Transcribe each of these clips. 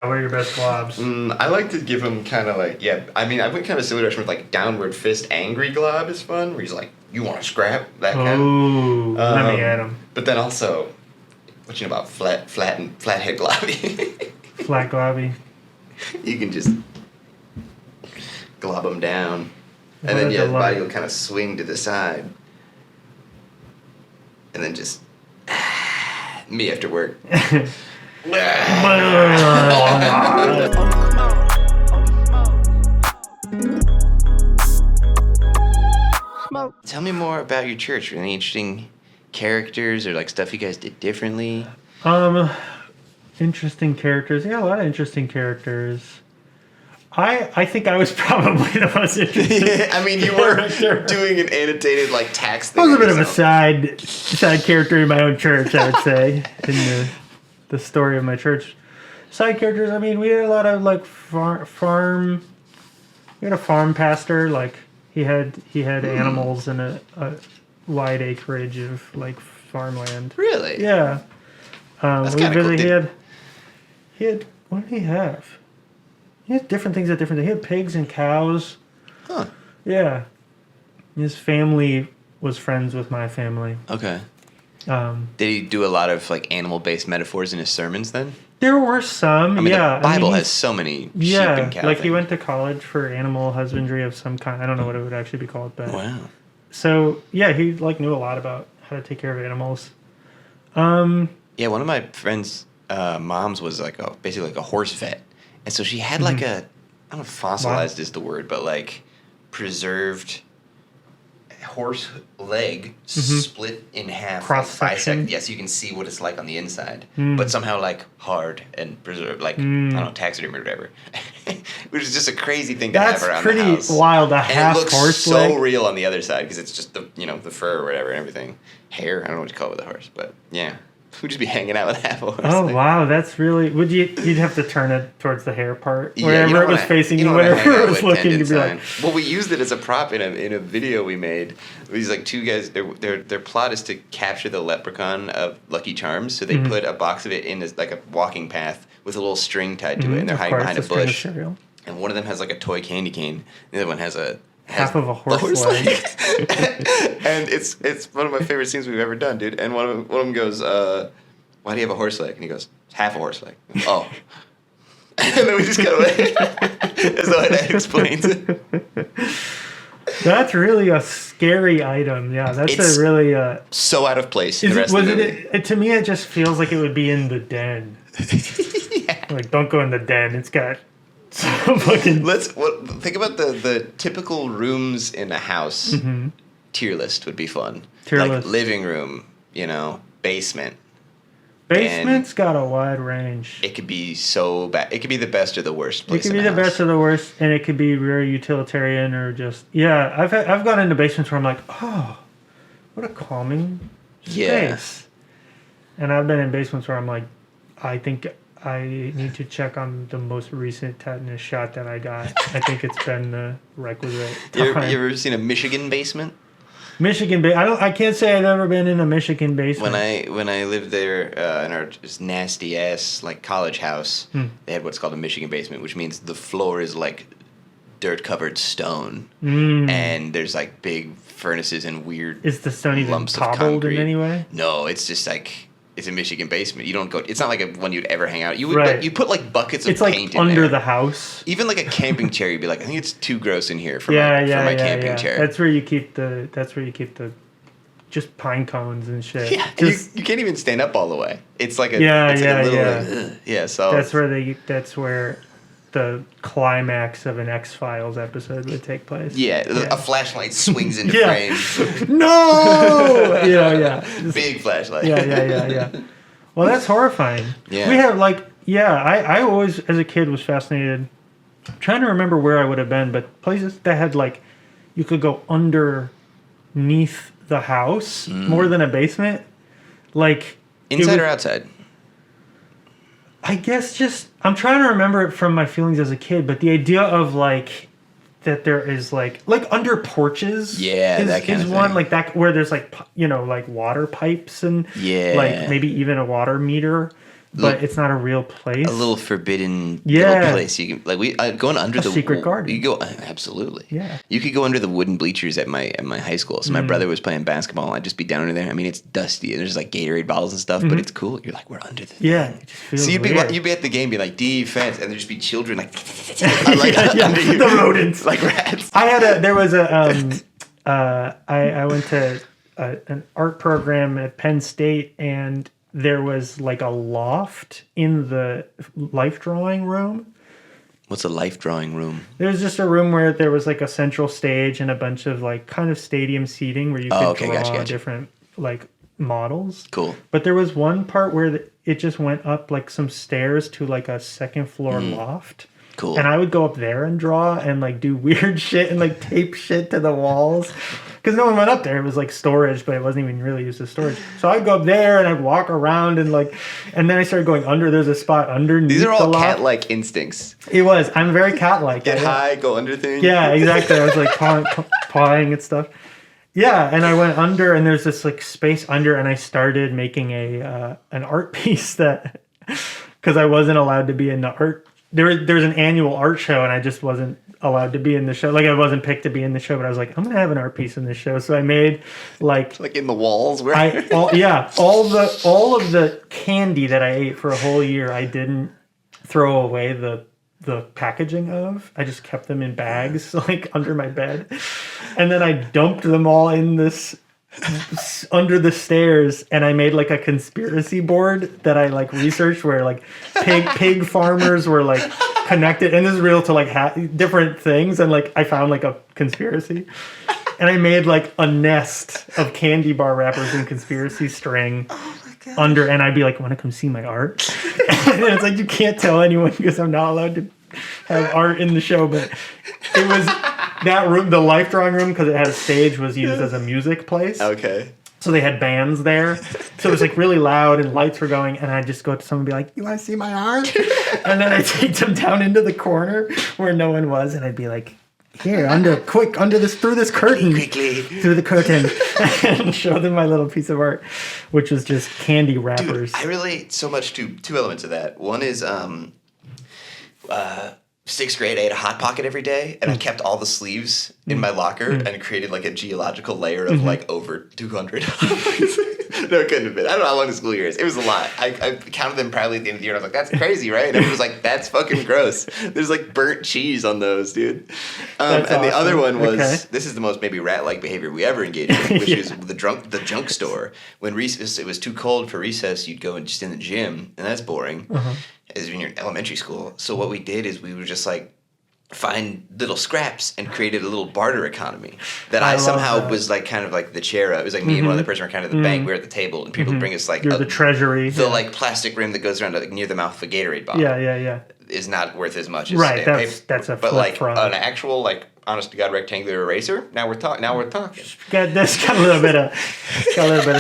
What are your best globs? I like to give him kind of like, I mean, I went kind of similar direction with like downward fist angry glob is fun, where he's like, you want to scrap? That kind. Ooh, let me at him. But then also, what you know about flathead globby? Flat globby. You can just glob him down. And then the body will kind of swing to the side. And then just, me after work. Tell me more about your church. Any interesting characters or like stuff you guys did differently? Interesting characters. Yeah, a lot of interesting characters. I think I was probably the most interesting. Yeah, I mean, you were doing an annotated like tax thing. I was a bit of a side character in my own church, I would say, in the story of my church. Side characters. I mean, we had a lot of like farm. We had a farm pastor. Like he had animals and a wide acreage of like farmland. Really? Yeah. That's kind of cool. He had. What did he have? He had different things at different times. He had pigs and cows. Huh. Yeah. His family was friends with my family. Okay. Did he do a lot of like animal-based metaphors in his sermons then? There were some, I mean, the Bible has so many sheep and cow like things. he went to college for animal husbandry of some kind. I don't know what it would actually be called, but wow. So yeah, he like knew a lot about how to take care of animals. Yeah, one of my friends' moms was like basically like a horse vet. And so she had like I don't know if fossilized is the word, but like preserved horse leg split in half. Cross-section? Yes, you can see what it's like on the inside. But somehow like hard and preserved, like, I don't know, taxidermy or whatever. Which is just a crazy thing to have around the house. That's pretty wild, a half horse leg. And it looks so real on the other side because it's just the fur or whatever and everything. Hair, I don't know what you call it with a horse, but yeah. We'd just be hanging out with half a horse. Oh, wow, that's really... You'd have to turn it towards the hair part? Yeah, wherever it was facing you, wherever it was looking, you'd be like... Well, we used it as a prop in a video we made. These like two guys, their plot is to capture the leprechaun of Lucky Charms, so they put a box of it in like a walking path with a little string tied to it, and they're hiding behind a bush. And one of them has like a toy candy cane, the other one has half of a horse leg. And it's one of my favorite scenes we've ever done, dude. And one of them goes, why do you have a horse leg? And he goes, it's half a horse leg. Oh. And then we just cut away. As though that explains it. That's really a scary item. Yeah, that's a really... so out of place in the rest of the movie. To me, it just feels like it would be in the den. Yeah. Like, don't go in the den. It's got... fucking... Think about the typical rooms in a house. Tier list would be fun. Like living room, basement. Basement's got a wide range. It could be so bad. It could be the best or the worst place. It could be the best or the worst, and it could be very utilitarian or just... Yeah, I've gone into basements where I'm like, oh, what a calming space. And I've been in basements where I'm like, I think... I need to check on the most recent tetanus shot that I got. I think it's been the requisite time. You ever seen a Michigan basement? I can't say I've ever been in a Michigan basement. When I lived there in our just nasty ass like college house, they had what's called a Michigan basement, which means the floor is like dirt covered stone, and there's like big furnaces and weird. Is the stone even cobbled in any way? No, it's just like. It's a Michigan basement. You don't go. It's not like one you'd ever hang out. You would. You put like buckets of paint in there. It's like under the house. Even like a camping chair, you'd be like, I think it's too gross in here for my camping chair. That's where you keep the just pine cones and shit. Yeah, you can't even stand up all the way. It's like a So that's where the climax of an X-Files episode would take place. Yeah, a flashlight swings into frame. No! Yeah. Big flashlight. Yeah. Well, that's horrifying. Yeah. We have I always, as a kid, was fascinated. I'm trying to remember where I would have been, but places that had you could go underneath the house more than a basement. Inside or outside? I guess I'm trying to remember it from my feelings as a kid, but the idea of that there is like under porches that kind of one thing. like that where there's like water pipes and like maybe even a water meter but it's not a real place. A little forbidden little place. You can going under the secret garden. You go absolutely. Yeah. You could go under the wooden bleachers at my high school. So my brother was playing basketball, and I'd just be down under there. I mean, it's dusty, and there's like Gatorade bottles and stuff, but it's cool. You're like, we're under the Yeah. It just feels so you'd weird. be at the game, be like defense, and there'd just be children like under you. The rodents, like rats. I went to an art program at Penn State, and there was like a loft in the life drawing room. What's a life drawing room? There was just a room where there was like a central stage and a bunch of like kind of stadium seating where you could draw different like models. Cool. But there was one part where it just went up like some stairs to like a second floor loft. Cool. And I would go up there and draw and like do weird shit and like tape shit to the walls. Because no one went up there. It was like storage, but it wasn't even really used as storage. So I'd go up there and I'd walk around and then I started going under. There's a spot underneath. These are all the cat-like instincts. It was. I'm very cat-like. Get high, go under things. Yeah, exactly. I was like pawing and stuff. Yeah, and I went under, and there's this like space under, and I started making an art piece that because I wasn't allowed to be in the art. There's an annual art show, and I just wasn't allowed to be in the show. Like I wasn't picked to be in the show, but I was like, I'm gonna have an art piece in this show. So I made like in the walls where all of the candy that I ate for a whole year, I didn't throw away the packaging of. I just kept them in bags like under my bed, and then I dumped them all in this under the stairs, and I made like a conspiracy board that I like researched where like pig farmers were like connected, and this is real to like different things, and like I found like a conspiracy, and I made like a nest of candy bar wrappers and conspiracy string under, and I'd be like, want to come see my art? And it's like you can't tell anyone because I'm not allowed to have art in the show, but it was that room, the life drawing room, because it had a stage, was used as a music place. Okay. So they had bands there. So it was like really loud and lights were going, and I'd just go to someone and be like, you want to see my art? And then I'd take them down into the corner where no one was, and I'd be like, here, through this curtain. Quickly. Through the curtain. And show them my little piece of art, which was just candy wrappers. Dude, I relate so much to two elements of that. One is sixth grade, I ate a Hot Pocket every day, and I kept all the sleeves in my locker and created like a geological layer of like over 200. No, it couldn't have been. I don't know how long the school year is. It was a lot. I counted them proudly at the end of the year, and I was like, that's crazy, right? And everyone was like, that's fucking gross. There's like burnt cheese on those, dude. And awesome. The other one was, this is the most maybe rat-like behavior we ever engaged in, which is the junk store. When recess, it was too cold for recess, you'd go and just in the gym, and that's boring. As when you're in elementary school. So what we did is we would just like find little scraps and created a little barter economy that I somehow was like kind of like the chair of. It was like me and one other person were kind of the bank. We were at the table and people bring us like the treasury. The like plastic rim that goes around like near the mouth of a Gatorade bottle. Yeah. Is not worth as much as right. That's a but like from. An actual like honest to God rectangular eraser. Now we're talking. That's got a little bit of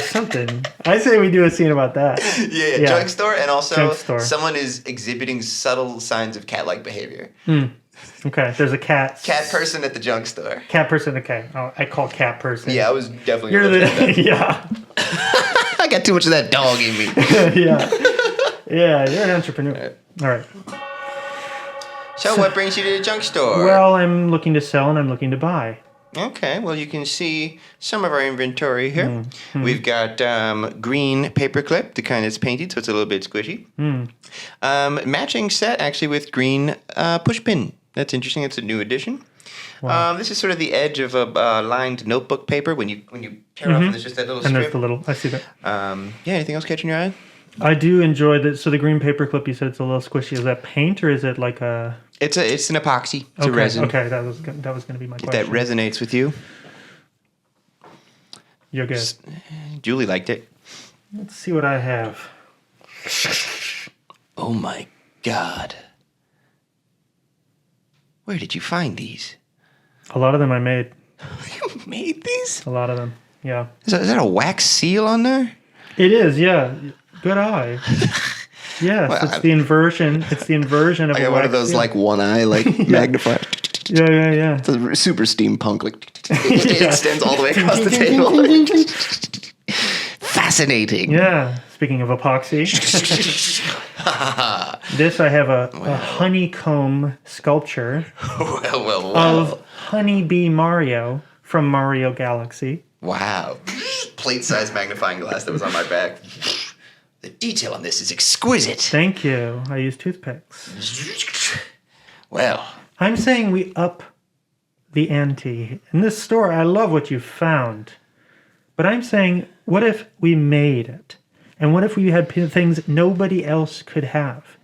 something. I say we do a scene about that. Yeah. Junk store, and also someone is exhibiting subtle signs of cat-like behavior. Okay, there's a cat person at the junk store. Cat person. Okay, I call cat person. Yeah, I was definitely. Yeah. I got too much of that dog in me. Yeah, you're an entrepreneur. All right. So what brings you to the junk store? Well, I'm looking to sell and I'm looking to buy. Okay, well, you can see some of our inventory here. We've got green paperclip, the kind that's painted, so it's a little bit squishy. Matching set, actually, with green pushpin. That's interesting. It's a new addition. Wow. This is sort of the edge of a lined notebook paper. When you tear off, and there's just that little strip. And there's the little, I see that. Anything else catching your eye? I do enjoy that. So the green paperclip, you said it's a little squishy. Is that paint or is it like a... It's an epoxy. It's a resin. Okay, that was going to be my question. That resonates with you. You're good. Julie liked it. Let's see what I have. Oh my God. Where did you find these? A lot of them I made. You made these? A lot of them, yeah. Is that a wax seal on there? It is, yeah. Good eye. Yes, well, it's the inversion. It's the inversion of I got one of those seal. Like one eye, like magnifier. Yeah. It's a super steampunk. Like it extends all the way across the table. fascinating. Yeah. Speaking of epoxy. This, I have a honeycomb sculpture well. of Honeybee Mario from Mario Galaxy. Wow. Plate-sized magnifying glass that was on my back. The detail on this is exquisite. Thank you. I use toothpicks. Well. I'm saying we up the ante. In this store, I love what you found. But I'm saying, what if we made it? And what if we had things nobody else could have?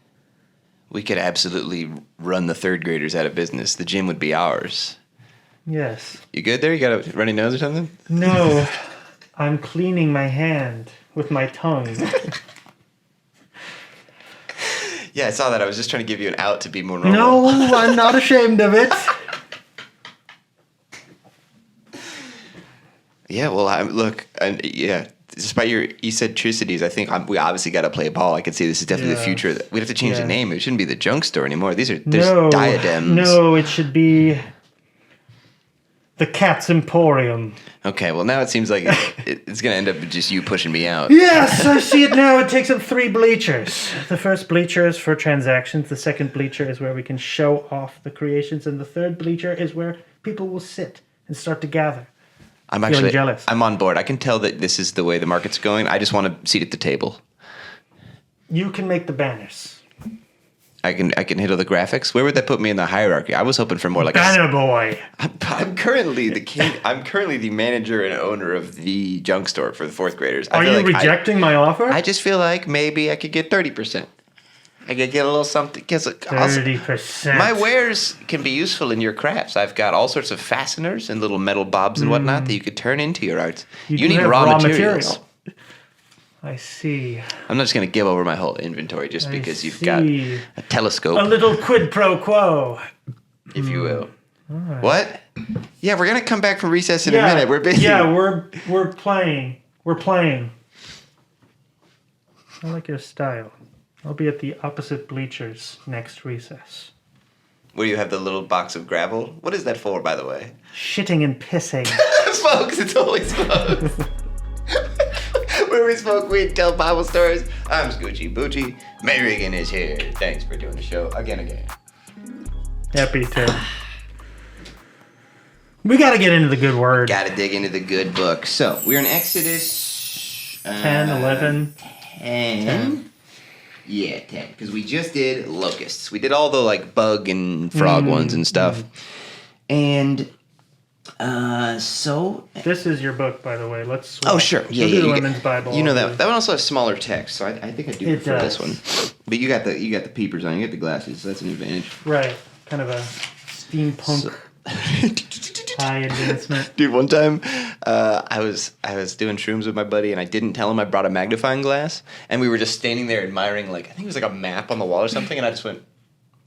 We could absolutely run the third graders out of business. The gym would be ours. Yes. You good there? You got a runny nose or something? No. I'm cleaning my hand with my tongue. Yeah, I saw that. I was just trying to give you an out to be more normal. No, I'm not ashamed of it. Yeah, well, despite your eccentricities, I think we obviously got to play ball. I can see this is definitely the future. We'd have to change the name. It shouldn't be the junk store anymore. There's diadems. No, it should be the Cat's Emporium. Okay, well, now it seems like it's going to end up with just you pushing me out. Yes, I see it now. It takes up 3 bleachers. The first bleacher is for transactions. The second bleacher is where we can show off the creations. And the third bleacher is where people will sit and start to gather. I'm actually jealous. I'm on board. I can tell that this is the way the market's going. I just want a seat at the table. You can make the banners. I can handle the graphics. Where would that put me in the hierarchy? I was hoping for more like Banner boy. I'm currently the king. I'm currently the manager and owner of the junk store for the 4th graders. Are you rejecting my offer? I just feel like maybe I could get 30%. I could get a little something. 30%. My wares can be useful in your crafts. I've got all sorts of fasteners and little metal bobs and whatnot that you could turn into your arts. You need raw materials. I see. I'm not just going to give over my whole inventory just because you've got a telescope. A little quid pro quo. If you will. Right. What? Yeah, we're going to come back from recess in a minute. We're busy. Yeah, we're playing. We're playing. I like your style. I'll be at the opposite bleachers next recess. Where you have the little box of gravel? What is that for, by the way? Shitting and pissing. Folks, it's always folks. Where we smoke weed, tell Bible stories. I'm Scoochie Boochie. May Regan is here. Thanks for doing the show again. Happy to. We got to get into the good word. Got to dig into the good book. So, we're in Exodus 10, 11. 10. Yeah, 10. Because we just did locusts. We did all the bug and frog ones and stuff. And so... This is your book, by the way. Let's swap. Oh, sure. Yeah, we'll do the Women's Bible. You know that. That one also has smaller text, so I think I do prefer does. this one. But you got the peepers on. You got the glasses, so that's an advantage. Right. Kind of a steampunk high advancement. Dude, one time I was doing shrooms with my buddy, and I didn't tell him I brought a magnifying glass, and we were just standing there admiring, I think it was a map on the wall or something, and I just went,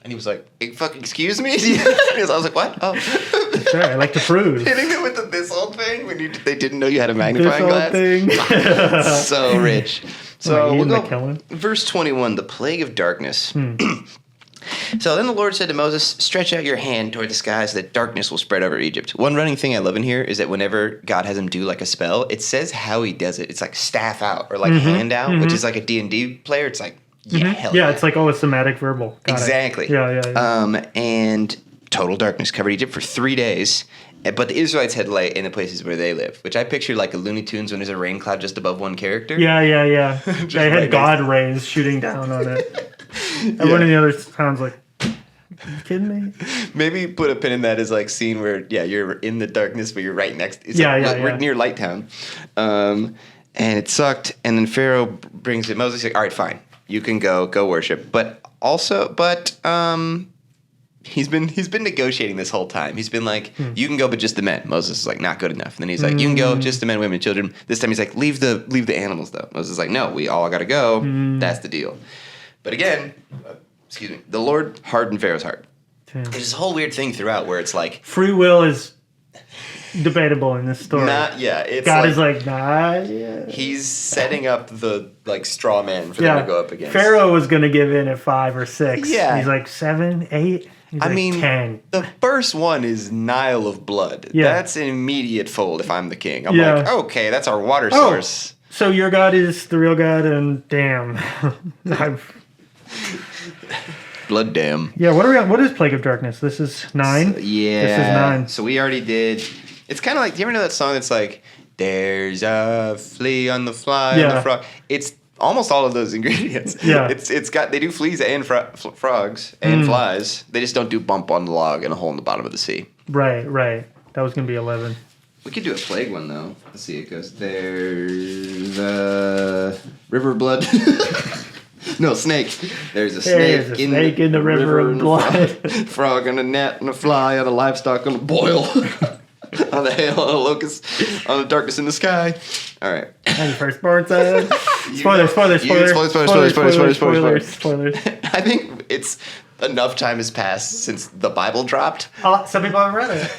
and he was like, hey, fucking excuse me? I was like, what? Oh. Sure, I like to prove. Hitting it with this old thing when they didn't know you had a magnifying glass. Thing. So rich. So Ian we'll go, McKellen. verse 21, the plague of darkness. So then the Lord said to Moses, stretch out your hand toward the sky so that darkness will spread over Egypt. One running thing I love in here is that whenever God has him do a spell, it says how he does it. It's staff out or hand out, which is a D&D player. It's hell yeah. It's a somatic verbal. Got exactly. It. Yeah. And total darkness covered Egypt for 3 days. But the Israelites had light in the places where they live, which I pictured like a Looney Tunes when there's a rain cloud just above one character. Yeah. They had God rays shooting down on it. Everyone in the other sounds like, are you kidding me? Maybe put a pin in that as scene where, you're in the darkness, but you're right next. It's we're near Light Town. And it sucked. And then Pharaoh brings it. Moses is like, all right, fine. You can go worship. But he's been negotiating this whole time. He's been like, you can go, but just the men. Moses is like, not good enough. And then he's like, you can go, just the men, women, children. This time he's like, leave the animals though. Moses is like, no, we all got to go. That's the deal. But again, the Lord hardened Pharaoh's heart. There's this whole weird thing throughout where it's like free will is debatable in this story. It's God is like, nah. Yeah. He's setting up the straw man for them to go up against. Pharaoh was going to give in at 5 or 6. Yeah. He's like 7, 8. He's 10. The first one is Nile of blood. Yeah. That's an immediate fold if I'm the king. I'm like, okay, that's our water source. So your God is the real God, and damn, Blood Dam. Yeah, what are we on? What is Plague of Darkness? This is 9? So, yeah. This is 9. So we already did. It's kind of like, do you ever know that song that's like, there's a flea on the fly on the frog? It's almost all of those ingredients. Yeah. It's got, they do fleas and frogs and flies. They just don't do bump on the log and a hole in the bottom of the sea. Right. That was going to be 11. We could do a plague one, though. Let's see, it goes, there's river blood. No, snake. There's a snake, in the river of blood. Frog on a net and a fly on a livestock on a boil. On the hail, on a locust, on the darkness in the sky. All right. And the firstborn son. Spoilers. I think it's enough time has passed since the Bible dropped. Some people haven't read it.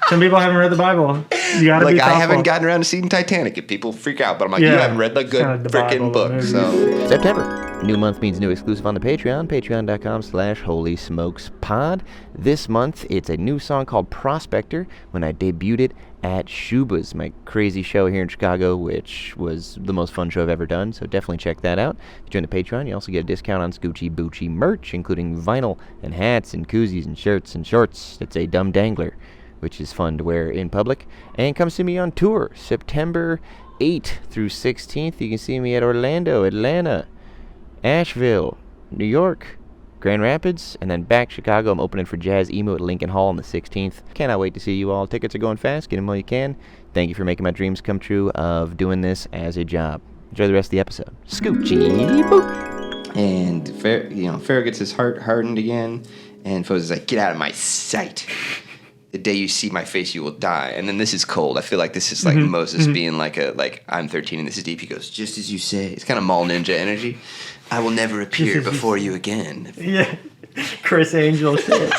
Some people haven't read the Bible. You gotta be thoughtful. I haven't gotten around to seeing Titanic, and people freak out. But I'm like, you haven't read the good freaking book. So September. New month means new exclusive on the Patreon. Patreon.com/HolySmokesPod. This month, it's a new song called Prospector when I debuted it at Shuba's, my crazy show here in Chicago, which was the most fun show I've ever done. So definitely check that out. If you join the Patreon, you also get a discount on Scoochie Boochie merch, including vinyl and hats and koozies and shirts and shorts. It's a dumb dangler, which is fun to wear in public. And come see me on tour, September 8th through 16th. You can see me at Orlando, Atlanta, Asheville, New York, Grand Rapids, and then back Chicago. I'm opening for Jazz Emo at Lincoln Hall on the 16th. Cannot wait to see you all. Tickets are going fast. Get them while you can. Thank you for making my dreams come true of doing this as a job. Enjoy the rest of the episode. Scoochie Boochie. And Pharaoh gets his heart hardened again, and Moses is like, "Get out of my sight. The day you see my face, you will die." And then this is cold. I feel like this is like Moses being like I'm 13 and this is deep. He goes, "Just as you say." It's kind of Mall Ninja energy. "I will never appear before you again." Yeah. Chris Angel shit.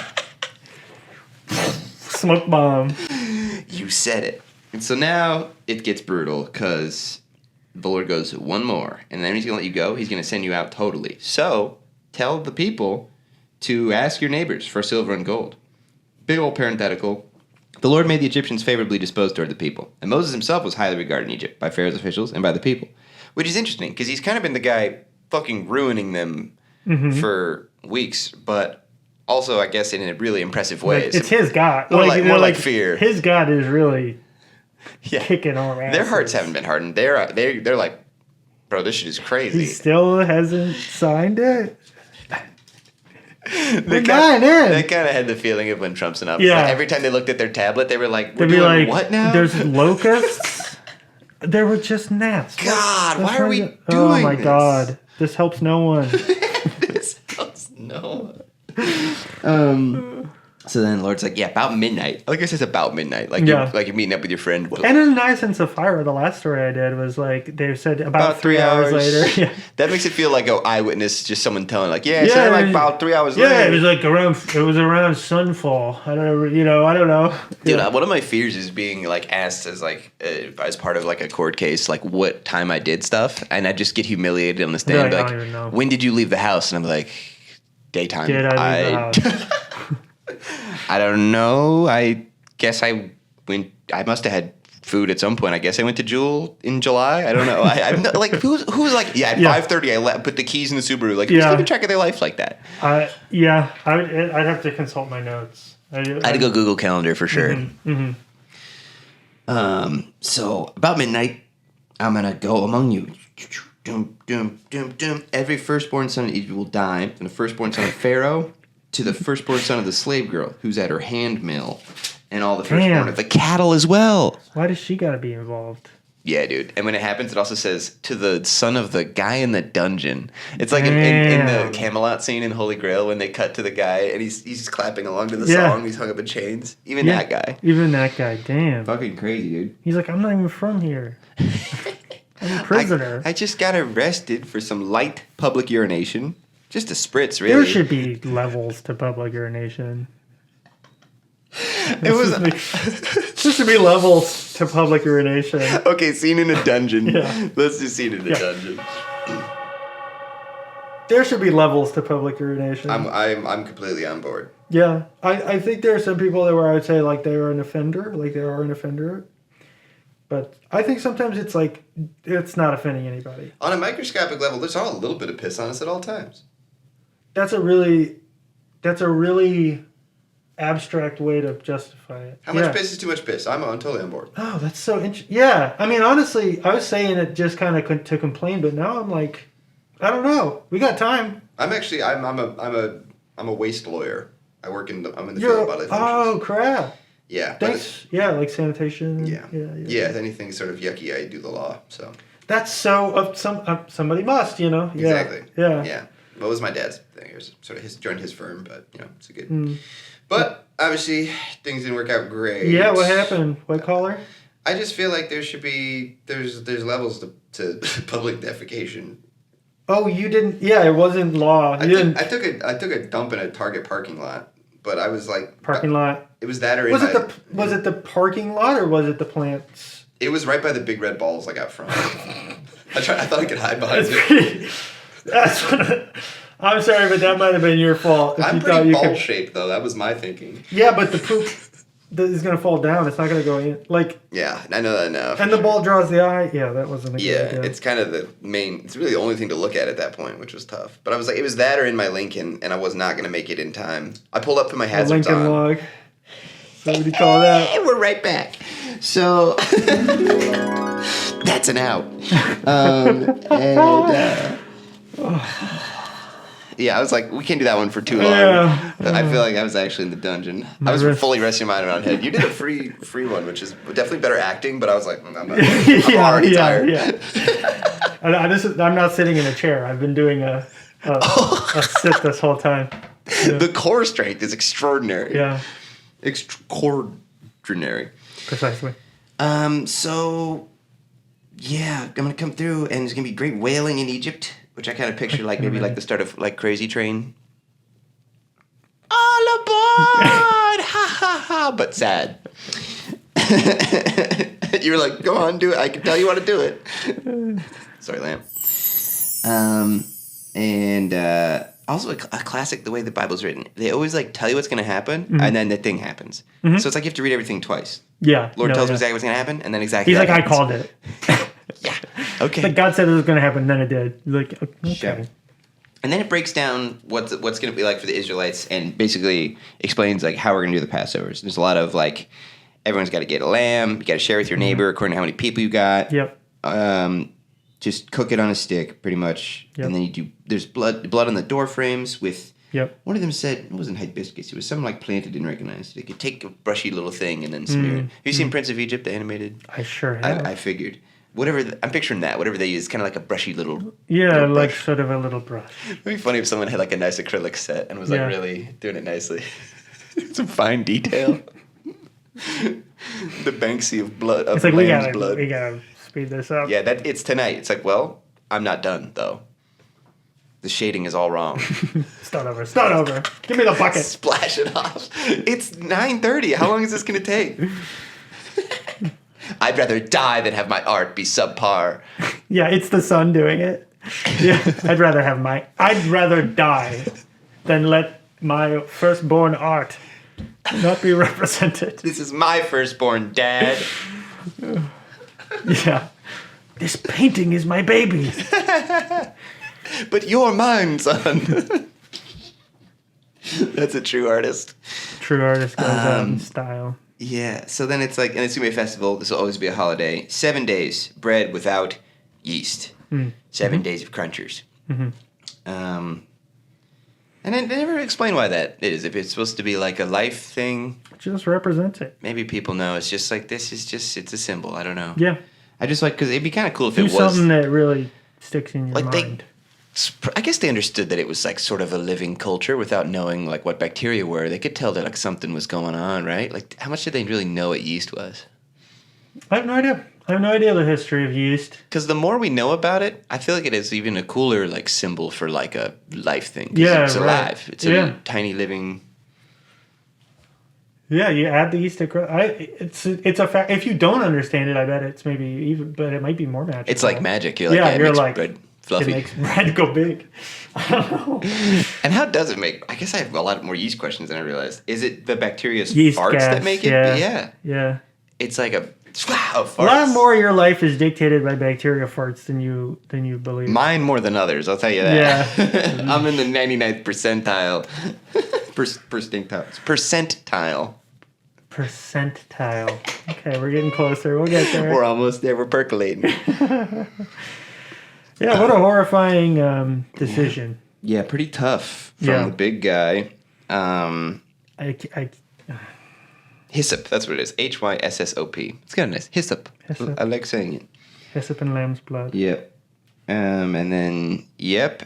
Smoke bomb. You said it. And so now it gets brutal because the Lord goes, "One more." And then he's going to let you go. He's going to send you out totally. So tell the people to ask your neighbors for silver and gold. Big old parenthetical. The Lord made the Egyptians favorably disposed toward the people. And Moses himself was highly regarded in Egypt by Pharaoh's officials and by the people. Which is interesting because he's kind of been the guy fucking ruining them for weeks, but also, I guess, in a really impressive way. Like, it's his God. More like fear. His God is really kicking all around. Their hearts haven't been hardened. They're like, bro, this shit is crazy. He still hasn't signed it? They kind of had the feeling of when Trump's in office. Yeah. Like, every time they looked at their tablet, they were like, "We're doing what now? There's locusts." There were just gnats. God, why are we doing this? Oh my God, this helps no one. This helps no one. So then the Lord's like, yeah, about midnight. I guess it's about midnight. Like, you're meeting up with your friend. And in Nice and Sapphira, the last story I did was like, they said about 3 hours later. Yeah. That makes it feel like an eyewitness, just someone telling like, said like about 3 hours later. Yeah, it was like around sunfall. I don't know. Dude, one of my fears is being like asked as like, as part of like a court case, like what time I did stuff. And I just get humiliated on the stand. I don't even know. When did you leave the house? And I'm like, daytime. Did I leave the house? I don't know. I guess I went. I must have had food at some point. I guess I went to Jewel in July. I don't know. I'm not, like who's like at 5:30 I put the keys in the Subaru. Like who's keeping track of their life like that? I'd have to consult my notes. I had to go Google Calendar for sure. So about midnight, I'm gonna go among you. Doom, doom, doom, doom. Every firstborn son of Egypt will die, from the firstborn son of Pharaoh to the firstborn son of the slave girl who's at her hand mill, and all the firstborn of the cattle as well. Why does she gotta be involved? Yeah, dude. And when it happens, it also says, to the son of the guy in the dungeon. It's like in the Camelot scene in Holy Grail when they cut to the guy and he's clapping along to the song. He's hung up in chains. That guy. Even that guy. Damn. Fucking crazy, dude. He's like, I'm not even from here. I'm a prisoner. I just got arrested for some light public urination. Just a spritz, really. There should be levels to public urination. There should be levels to public urination. Okay, scene in a dungeon. Let's do scene in a dungeon. There should be levels to public urination. I'm completely on board. Yeah, I think there are some people where I would say like they are an offender, But I think sometimes it's like, it's not offending anybody. On a microscopic level, there's all a little bit of piss on us at all times. That's a really abstract way to justify it. How much piss is too much piss? I'm totally on board. Oh, that's so interesting. Yeah, I mean, honestly, I was saying it just kind of to complain, but now I'm like, I don't know. We got time. I'm a waste lawyer. I'm in the field of bodily functions. Oh crap! Yeah. Thanks. Yeah, like sanitation. Yeah. Anything sort of yucky, I do the law. So. That's so. Somebody must, you know. Yeah. Exactly. Yeah. What was my dad's thing? It was sort of joined his firm, but it's a good. But obviously, things didn't work out great. Yeah. What happened? White collar. I just feel like there's levels to public defecation. Oh, you didn't. Yeah, it wasn't law. I took a dump in a Target parking lot, but I was like parking lot. It was that or was it the parking lot or was it the plants? It was right by the big red balls like out front. I thought I could hide behind it. I'm sorry, but that might have been your fault. I'm pretty ball-shaped, though. That was my thinking. Yeah, but the poop is going to fall down. It's not going to go in. Yeah, I know that now. And the ball draws the eye. Yeah, that wasn't a good idea. It's kind of the main... It's really the only thing to look at that point, which was tough. But I was like, it was that or in my Lincoln, and I was not going to make it in time. I pulled up to my hazards Lincoln log. So what do you call that? And we're right back. So... that's an out. Yeah, I was like, we can't do that one for too long. Yeah. I feel like I was actually in the dungeon. I was fully resting my mind around head. You did a free one, which is definitely better acting, but I was like, I'm already tired. Yeah. I'm not sitting in a chair. I've been doing a sit this whole time. Yeah. The core strength is extraordinary. Yeah. Extraordinary. Precisely. So, yeah, I'm going to come through, and there's going to be great wailing in Egypt. Which I kind of picture like maybe like the start of like Crazy Train. All aboard! Ha ha ha! But sad. You were like, go on, do it. I can tell you how to do it. Sorry, Lamp. And also a classic, the way the Bible's written. They always like tell you what's going to happen, and then the thing happens. Mm-hmm. So it's like you have to read everything twice. Yeah. Lord tells me exactly what's going to happen, and then exactly. He's like, happens. I called it. Yeah. Okay. Like God said it was going to happen, and then it did. Like, okay. Sure. And then it breaks down what's going to be like for the Israelites, and basically explains like how we're going to do the Passovers. There's a lot of like, everyone's got to get a lamb. You got to share with your neighbor according to how many people you got. Yep. Just cook it on a stick, pretty much. Yep. And then you do. There's blood on the door frames with. Yep. One of them said it wasn't hibiscus. It was something like plant I didn't recognize. They could take a brushy little thing and then smear it. Have you seen Prince of Egypt, the animated? I sure have. I figured. I'm picturing that. Whatever they use, kind of like a brushy little. Yeah, little like brush. sort of a little brush. It'd be funny if someone had like a nice acrylic set and was like really doing it nicely. Some fine detail. The Banksy of blood. Of it's like lamb's blood. We gotta speed this up. Yeah, it's tonight. It's like, well, I'm not done though. The shading is all wrong. Start over. Give me the bucket. Splash it off. It's 9:30. How long is this gonna take? I'd rather die than have my art be subpar. Yeah, it's the sun doing it. Yeah, I'd rather die than let my firstborn art not be represented. This is my firstborn, Dad. Yeah. This painting is my baby. But you're mine, son. That's a true artist. True artist goes out in style. Yeah, so then it's like, and it's going to be a festival. This will always be a holiday. 7 days, bread without yeast. 7 days of crunchers. Mm-hmm. And they never explain why that is. If it's supposed to be like a life thing. Just represents it. Maybe people know. It's just like, it's a symbol. I don't know. Yeah. I just like, because it'd be kind of cool if do it was. Something that really sticks in your mind. I guess they understood that it was like sort of a living culture without knowing like what bacteria were. They could tell that like something was going on, right? Like how much did they really know what yeast was? I have no idea. I have no idea the history of yeast. Because the more we know about it, I feel like it is even a cooler like symbol for like a life thing. Yeah, it's alive. It's a tiny living. Yeah, you add the yeast to it's a fact. If you don't understand it, I bet it's maybe even, but it might be more magical. It's like magic. You're like, you're like bread fluffy. It makes bread go big. I don't know. And how does it make? I guess I have a lot more yeast questions than I realized. Is it the bacteria's yeast farts gas, that make it? Yeah. Yeah. It's like Farts. A lot more of your life is dictated by bacteria farts than you believe. Mine more than others, I'll tell you that. Yeah. I'm in the 99th percentile. Percentile. Percentile. Okay, we're getting closer. We'll get there. We're almost there. We're percolating. Yeah, what a horrifying decision. Yeah, pretty tough from the big guy. Hyssop, that's what it is. HYSSOP. It's kind of nice. Hyssop. I like saying it. Hyssop and lamb's blood. Yep. And then,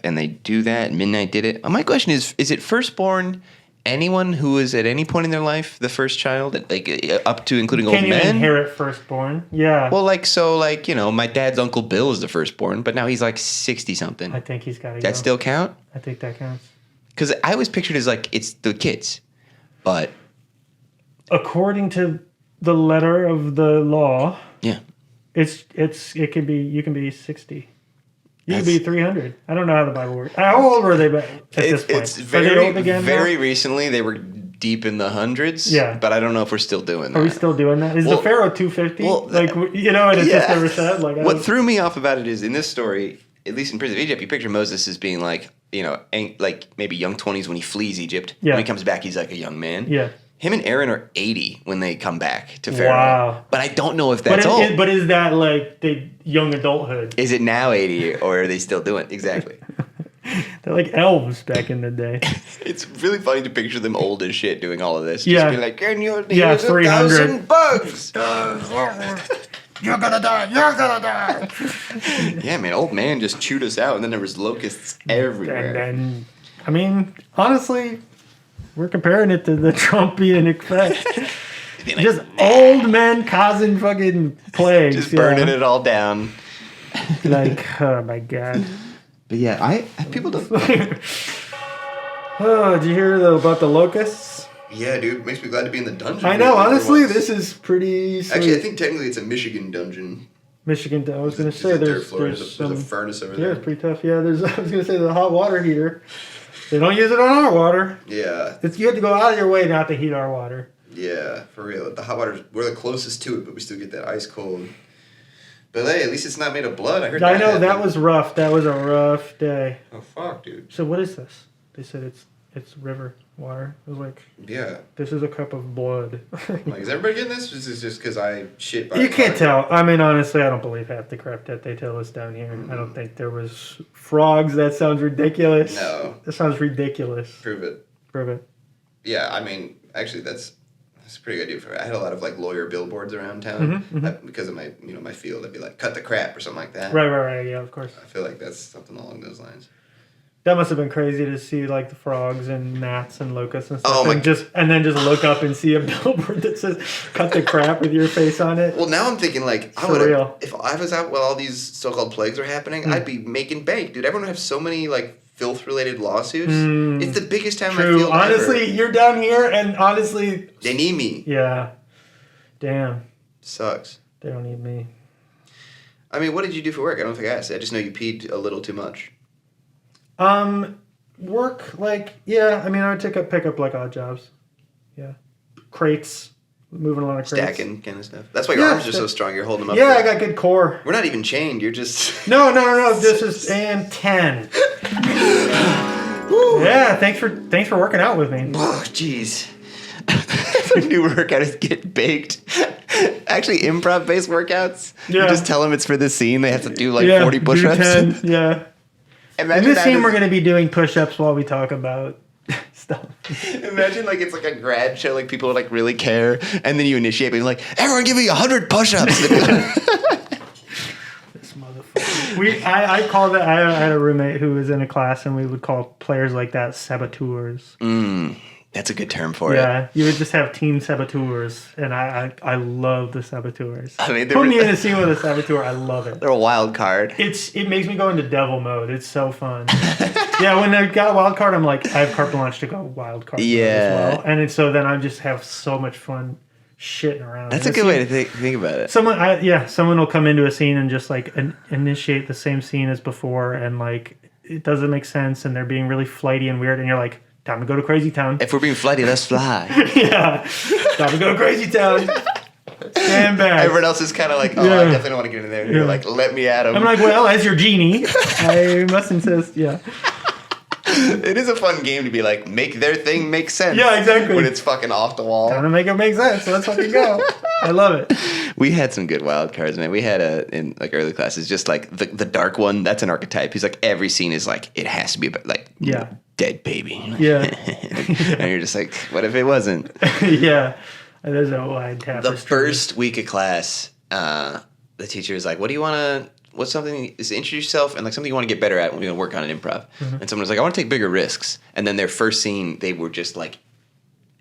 and they do that. Midnight did it. My question is it firstborn anyone who is at any point in their life the first child, like up to including old men? Can you inherit firstborn? Yeah. Well, my dad's Uncle Bill is the firstborn, but now he's like 60-something. I think he's got to go. That still count? I think that counts. Because I always pictured it as like it's the kids, but... According to the letter of the law, yeah, you can be 60. You can be 300. I don't know how the Bible works. How old were they at this point? It's very recently they were deep in the hundreds. Yeah, but I don't know if we're still doing that. Are we still doing that? Is the Pharaoh 250? Well, and it's just never said. Like, what threw me off about it is in this story, at least in Prince of Egypt, you picture Moses as being like maybe young 20s when he flees Egypt. Yeah. When he comes back, he's like a young man. Yeah. Him and Aaron are 80 when they come back to Pharaoh. Wow. But I don't know if that's old. But is that like the young adulthood? Is it now 80 or are they still doing it? Exactly. They're like elves back in the day. It's really funny to picture them old as shit doing all of this. Yeah. Just be like, and you'll use 1,000 bugs. You're gonna die. You're gonna die. Yeah, man. Old man just chewed us out and then there was locusts everywhere. And I mean, honestly... We're comparing it to the Trumpian effect. Just old men causing fucking plagues. Just burning it all down. Like, oh my God. But yeah, people don't... Oh, did you hear about the locusts? Yeah, dude. Makes me glad to be in the dungeon. I know, honestly, this is pretty sweet. Actually, I think technically it's a Michigan dungeon. Michigan, I was going to say, there's a furnace over there. Yeah, it's pretty tough. Yeah, I was going to say the hot water heater. They don't use it on our water. Yeah. You have to go out of your way not to heat our water. Yeah, for real. The hot water, we're the closest to it, but we still get that ice cold. But hey, at least it's not made of blood. I know, that was rough. That was a rough day. Oh, fuck, dude. So what is this? They said it's river water. I was like, yeah. This is a cup of blood. Like, is everybody getting this? This is just because I shit by You can't tell. I mean, honestly, I don't believe half the crap that they tell us down here. I don't think there was frogs. That sounds ridiculous. No. That sounds ridiculous. Prove it. Prove it. Yeah, I mean, actually, that's a pretty good idea for. I had a lot of like lawyer billboards around town because of my my field. I'd be like, cut the crap or something like that. Right. Yeah, of course. I feel like that's something along those lines. That must have been crazy to see like the frogs and gnats and locusts and stuff. Oh my! And then just look up and see a billboard that says "Cut the crap" with your face on it. Well, now I'm thinking like if I was out while all these so-called plagues are happening, I'd be making bank, dude. Everyone would have so many like filth-related lawsuits. It's the biggest time I feel. Honestly, you're down here, and honestly, they need me. Yeah. Damn. Sucks. They don't need me. I mean, what did you do for work? I don't think I asked. I just know you peed a little too much. Work, like, yeah, I mean, I would pick up, like, odd jobs. Yeah. Crates. Moving a lot of crates. Stacking kind of stuff. That's why your arms are so strong. You're holding them up. Yeah, I got good core. We're not even chained. You're just... No. This is and 10. Yeah, thanks for working out with me. Oh, jeez. The new workout is get baked. Actually, improv-based workouts. Yeah. You just tell them it's for the scene. They have to do, like, 40 push-ups. 10, yeah. In this scene, we're going to be doing push-ups while we talk about stuff. Imagine, like, it's like a grad show, like, people, like, really care, and then you initiate, and like, everyone give me 100 push-ups. This motherfucker. I called it, I had a roommate who was in a class, and we would call players like that saboteurs. That's a good term for it. Yeah, you would just have team saboteurs, and I love the saboteurs. I mean, put me in a scene with a saboteur. I love it. They're a wild card. It makes me go into devil mode. It's so fun. Yeah, when they got wild card, I'm like, I have carte blanche to go wild card mode as well. And so then I just have so much fun shitting around. That's a good way to think about it. Someone will come into a scene and just like initiate the same scene as before, and like it doesn't make sense, and they're being really flighty and weird, and you're like, time to go to Crazy Town. If we're being flighty, let's fly. Yeah. Time to go to Crazy Town. Stand back. Everyone else is kind of like, oh, I definitely don't want to get in there. And you're like, let me at him. I'm like, well, as your genie, I must insist. Yeah. It is a fun game to be like, make their thing make sense. Yeah, exactly. When it's fucking off the wall. Time to make it make sense. Let's fucking go. I love it. We had some good wild cards, man. We had in like early classes, just like the dark one. That's an archetype. He's like, every scene is like, it has to be about like dead baby. Yeah. And you're just like, what if it wasn't? Yeah. There's a wide tapestry. The first week of class, the teacher is like, what do you want to... What's something is introduce yourself and like something you want to get better at when we're going to work on an improv. And someone was like, I want to take bigger risks. And then their first scene, they were just like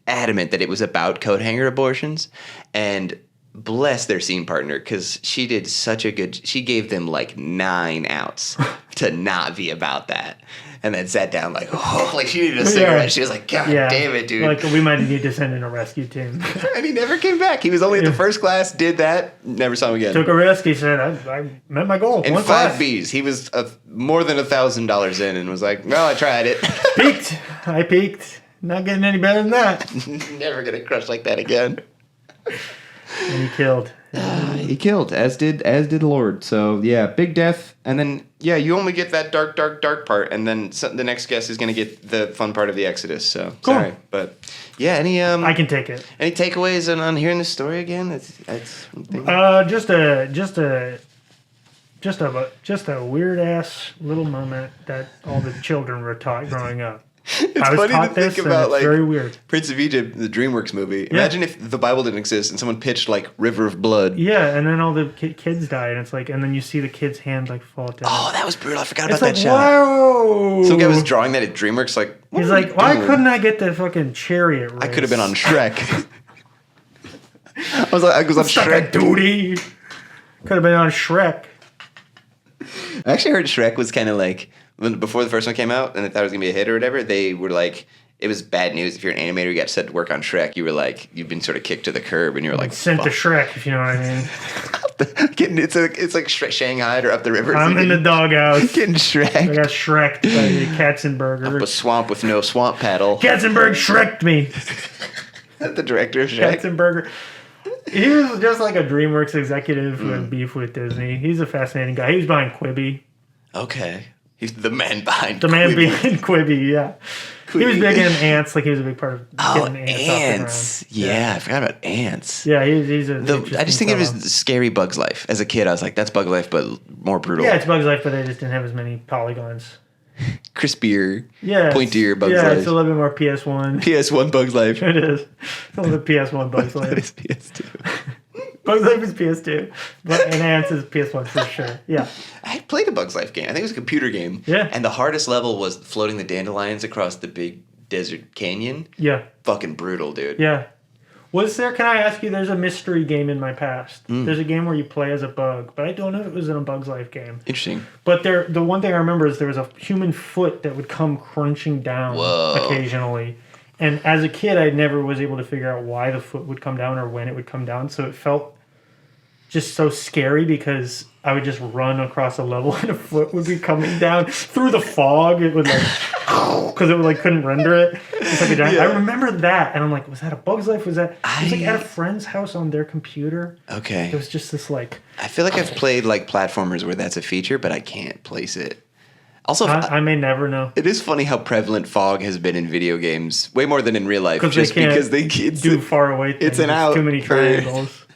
adamant that it was about coat hanger abortions. And bless their scene partner, because she did such a good... She gave them like 9 outs to not be about that. And then sat down like, oh, like she needed a cigarette. Yeah. She was like, God damn it, dude. Like, we might need to send in a rescue team. And he never came back. He was only at the first class, did that, never saw him again. Took a risk. He said, I met my goal. And 5 Bs. He was more than $1,000 in and was like, well, I tried it. Peaked. I peaked. Not getting any better than that. Never going to crush like that again. And he killed. He killed, as did Lord. So, yeah, big death. And then, yeah, you only get that dark part. And then the next guest is going to get the fun part of the Exodus. So, cool. Sorry. But, yeah, any... I can take it. Any takeaways on hearing this story again? That's just a weird-ass little moment that all the children were taught growing up. It's funny to think about, like, very weird. Prince of Egypt, the DreamWorks movie. Yeah. Imagine if the Bible didn't exist and someone pitched, like, River of Blood. Yeah, and then all the kids died, and it's like, and then you see the kid's hand, like, fall down. Oh, that was brutal. I forgot about that shot. Whoa! Some guy was drawing that at DreamWorks, like, he's like, why couldn't I get the fucking chariot race? I could have been on Shrek. I was on Shrek. Duty. Could have been on Shrek. I actually heard Shrek was kind of like... Before the first one came out, and they thought it was going to be a hit or whatever, they were like, it was bad news. If you're an animator, you got set to work on Shrek, you were like, you've been sort of kicked to the curb, and you were like, sent to Shrek, if you know what I mean. It's like Shanghai or up the river. I'm in the doghouse. Getting Shrek. I got Shreked by Katzenberger. Up a swamp with no swamp paddle. Katzenberg Shreked me. The director of Shrek. Katzenberger. He was just like a DreamWorks executive who had beef with Disney. He's a fascinating guy. He was behind Quibi. Okay. He's the man behind Quibi, yeah. Quibi. He was big in ants, like he was a big part of getting ants. Yeah, I forgot about ants. Yeah, he's I just think it was scary Bug's Life. As a kid, I was like, that's Bug's Life, but more brutal. Yeah, it's Bug's Life, but they just didn't have as many polygons. Crispier, pointier Bug's Life. Yeah, it's a little bit more PS1. PS1 Bug's Life. It is. It's a little bit PS1 Bug's Life. It's PS2. Bug's Life is PS2, and Ants is PS1 for sure. Yeah. I played a Bug's Life game. I think it was a computer game. Yeah. And the hardest level was floating the dandelions across the big desert canyon. Yeah. Fucking brutal, dude. Yeah. Can I ask you, there's a mystery game in my past. There's a game where you play as a bug, but I don't know if it was in a Bug's Life game. Interesting. But the one thing I remember is there was a human foot that would come crunching down occasionally. And as a kid, I never was able to figure out why the foot would come down or when it would come down. So it felt just so scary because I would just run across a level and a foot would be coming down through the fog. It would like, because it would like couldn't render it. It's like a giant. Yeah. I remember that, and I'm like, was that a Bug's Life? It was like at a friend's house on their computer. Okay. It was just this like. I feel like I've played like platformers where that's a feature, but I can't place it. Also, I may never know. It is funny how prevalent fog has been in video games, way more than in real life. Just because they can't do far away things. It's an out. Too many triangles.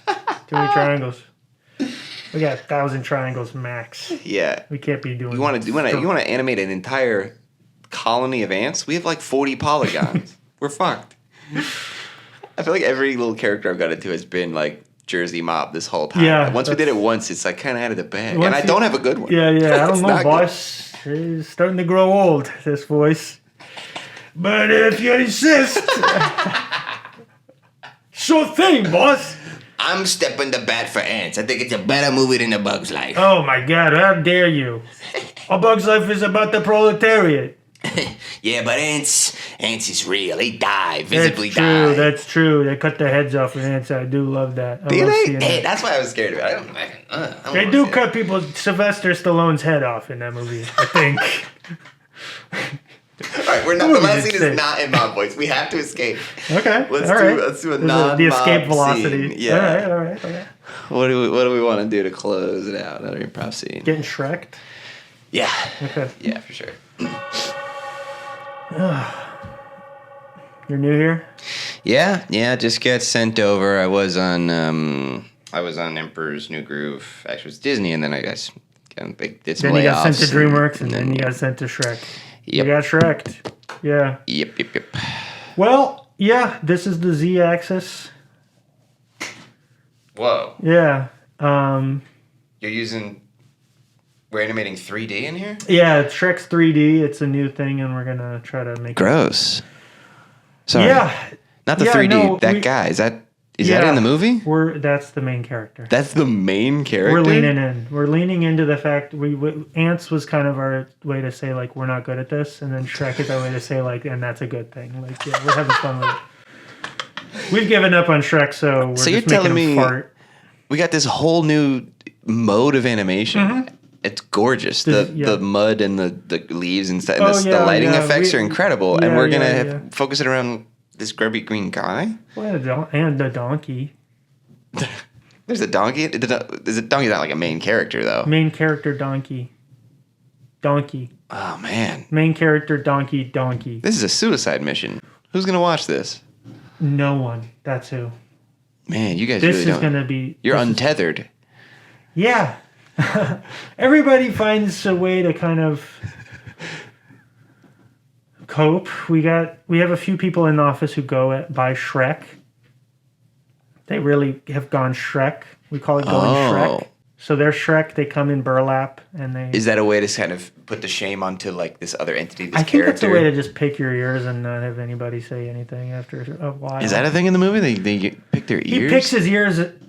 Too many triangles. We got 1,000 triangles max. Yeah. We can't be doing. You want to animate an entire colony of ants? We have like 40 polygons. We're fucked. I feel like every little character I've got into has been like Jersey Mob this whole time. Yeah. Once we did it once, it's like kind of out of the bag. And I don't have a good one. Yeah. I don't know, boss. It's starting to grow old, this voice. But if you insist. Sure thing, boss. I'm stepping the bat for Ants. I think it's a better movie than A Bug's Life. Oh my God, how dare you. A Bug's Life is about the proletariat. Yeah, but Ants is real. They die, visibly die. That's true. They cut their heads off with Ants. I do love that. Do they? Hey, that's why I was scared of it. They do cut Sylvester Stallone's head off in that movie, I think. All right, we're not. The last scene is not in mob voice. We have to escape. Okay. Let's do a non the escape velocity. Scene. Yeah. All right. Okay. What do we want to do to close it out? Another improv scene. Getting Shrek'd? Yeah. Okay. Yeah, for sure. You're new here? Yeah. Just got sent over. I was on Emperor's New Groove. Actually, it was Disney, and then I guess did some Then you layoffs. got sent to DreamWorks, and then you got sent to Shrek. Yep. You got Shrek'd. Yeah. Yep. Well, yeah. This is the Z-axis. Whoa. Yeah. We're animating 3D in here? Yeah, Shrek's 3D. It's a new thing, and we're gonna try to make Gross. Sorry. Yeah. Not the Yeah, 3D. no, that guy. Is that in the movie? That's the main character. That's the main character? We're leaning in. We're leaning into the fact Ants was kind of our way to say like we're not good at this, and then Shrek is our way to say like, and that's a good thing. Like yeah, we're having fun with it. We've given up on Shrek, so we're you're just telling making him me fart. we got this whole new mode of animation. Mm-hmm. It's gorgeous. The mud and the leaves and stuff. And the lighting effects are incredible. And we're gonna focus it around this grubby green guy. Well, and the donkey. There's a donkey. There's a donkey. Not like a main character though. Main character donkey. Donkey. Oh man. Main character donkey. This is a suicide mission. Who's gonna watch this? No one. That's who. Man, you guys. This really is gonna be. You're untethered. Yeah. Everybody finds a way to kind of cope. We have a few people in the office who go by Shrek. They really have gone Shrek. We call it going Shrek. So they're Shrek. They come in burlap, and they. Is that a way to kind of put the shame onto like this other entity? This I think character? that's a way to just pick your ears and not have anybody say anything after a while. Is that a thing in the movie? They pick their ears.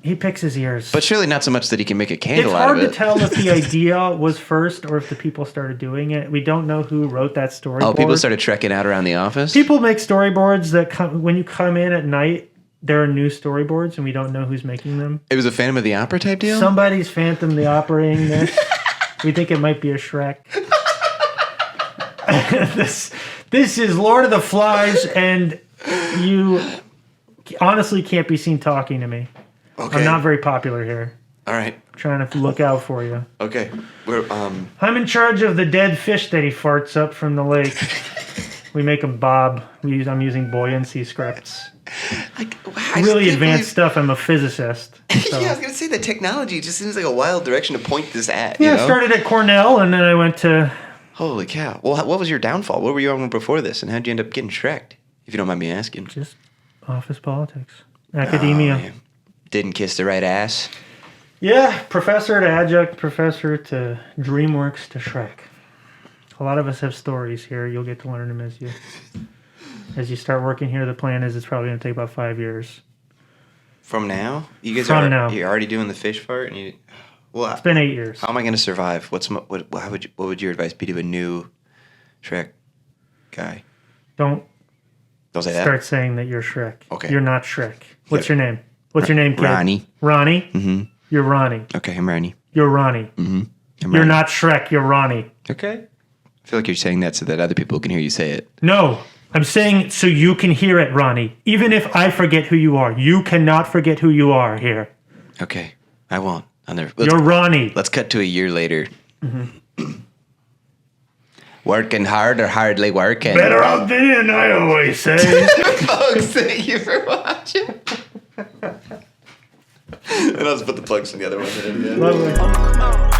He picks his ears. But surely not so much that he can make a candle It's out of it. It's hard to tell if the idea was first or if the people started doing it. We don't know who wrote that storyboard. Oh, people started trekking out around the office? People make storyboards that come when you come in at night. There are new storyboards, and we don't know who's making them. It was a Phantom of the Opera type deal? Somebody's Phantom the Operating this. We think it might be a Shrek. This is Lord of the Flies, and you honestly can't be seen talking to me. Okay. I'm not very popular here. All right. I'm trying to look out for you. Okay. I'm in charge of the dead fish that he farts up from the lake. We make him bob. I'm using buoyancy scripts. Really advanced stuff. I'm a physicist. So. Yeah, I was going to say the technology just seems like a wild direction to point this at. Yeah, I started at Cornell, and then I went to... Holy cow. Well, what was your downfall? What were you on before this, and how did you end up getting Shrek'd, if you don't mind me asking? Just office politics. Academia. Oh, didn't kiss the right ass? Yeah, professor to adjunct professor to DreamWorks to Shrek. A lot of us have stories here. You'll get to learn them as you start working here. The plan is it's probably going to take about 5 years. From now? You guys now. You're already doing the fish fart? And it's been 8 years. How am I going to survive? What would your advice be to a new Shrek guy? Don't say that? Start saying that you're Shrek. Okay. You're not Shrek. What's your name? What's your name, kid? Ronnie. Ronnie? Mm-hmm. You're Ronnie. Okay, I'm Ronnie. You're Ronnie. Mm-hmm. You're not Shrek. You're Ronnie. Okay. I feel like you're saying that so that other people can hear you say it. No, I'm saying it so you can hear it, Ronnie. Even if I forget who you are, you cannot forget who you are here. Okay, I won't. You're Ronnie. Let's cut to a year later. Mm-hmm. Working hard or hardly working? Better out than in, I always say. Folks, thank you for watching. And I'll just put the plugs in the other one. Lovely.